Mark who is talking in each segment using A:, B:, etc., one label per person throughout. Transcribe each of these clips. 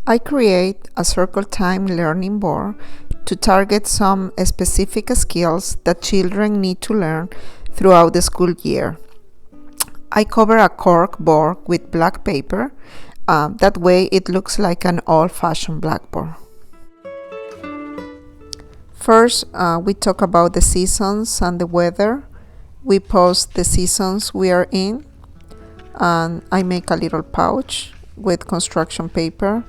A: I create a circle time learning board to target some specific skills that children need to learn throughout the school year. I cover a cork board with black paper. That way it looks like an old-fashioned blackboard. First, we talk about the seasons and the weather. We post the seasons we are in, and I make a little pouch with construction paper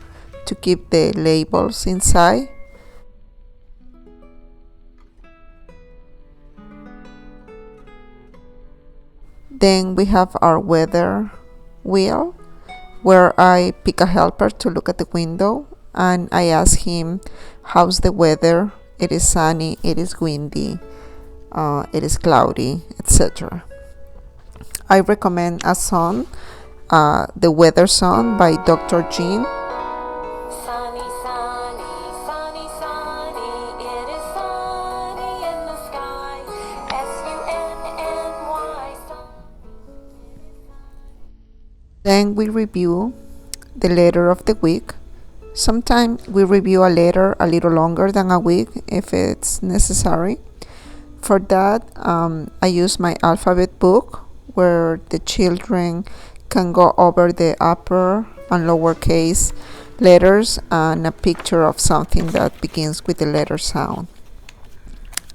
A: to keep the labels inside. Then we have our weather wheel, where I pick a helper to look at the window and I ask him, how's the weather? It is sunny, it is windy, it is cloudy, etc. I recommend a song, The Weather Song by Dr. Jean.
B: Sunny, sunny, sunny, sunny, it is sunny in the sky. sunny.
A: Then we review the letter of the week. Sometimes we review a letter a little longer than a week if it's necessary. For that, I use my alphabet book where the children can go over the upper and lowercase letters and a picture of something that begins with the letter sound.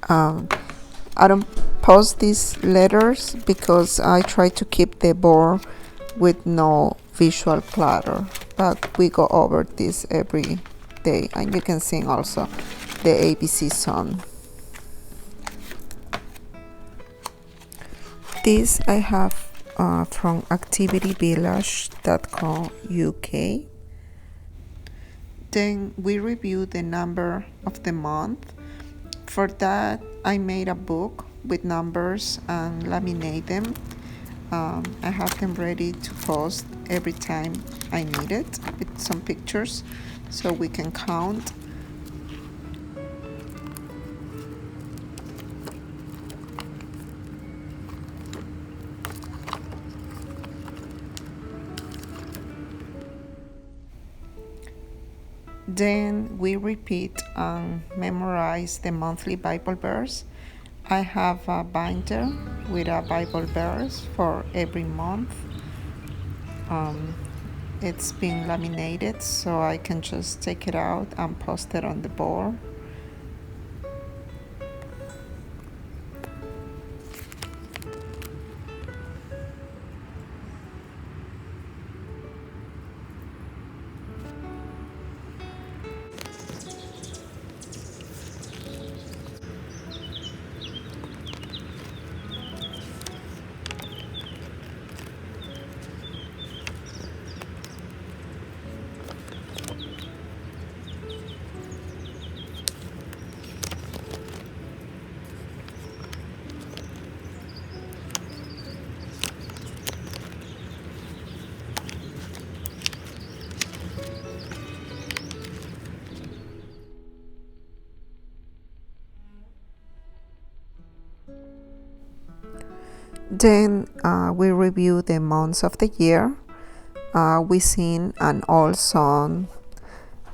A: I don't post these letters because I try to keep the board with no visual clutter, but we go over this every day, and you can sing also the ABC song. This I have from activityvillage.co.uk. Then we review the number of the month. For that, I made a book with numbers and laminate them. I have them ready to post every time I need it with some pictures so we can count. Then we repeat and memorize the monthly Bible verse. I have a binder with a Bible verse for every month. It's been laminated, so I can just take it out and post it on the board. Then we review the months of the year. We sing an old song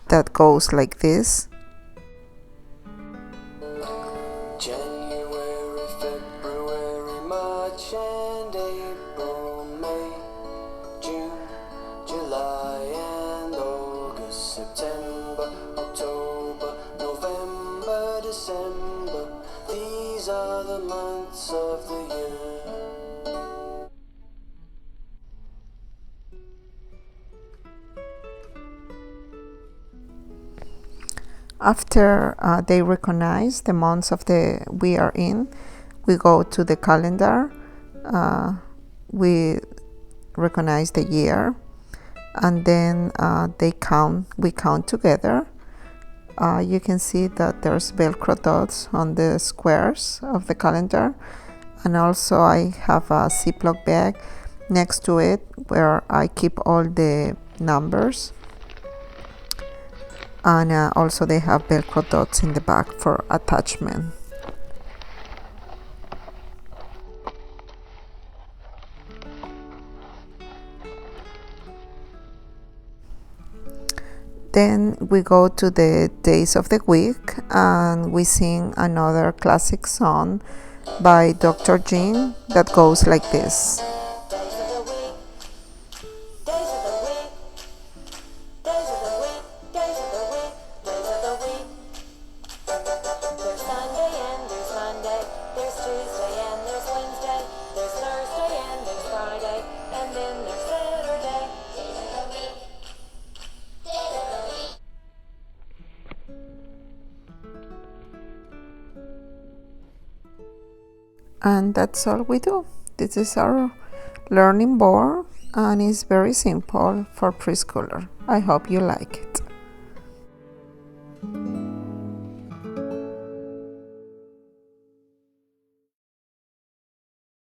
A: that goes like this.
B: January, February, March and April, May, June, July and August, September, October, November, December. These are the months of the year.
A: After they recognize the months of the we are in, we go to the calendar. We recognize the year, and then we count together. You can see that there's Velcro dots on the squares of the calendar, and also I have a Ziploc bag next to it where I keep all the numbers. And also they have Velcro dots in the back for attachment. Then we go to the days of the week and we sing another classic song by Dr. Jean that goes like this. And that's all we do. This is our learning board and it's very simple for preschooler. I hope you like it.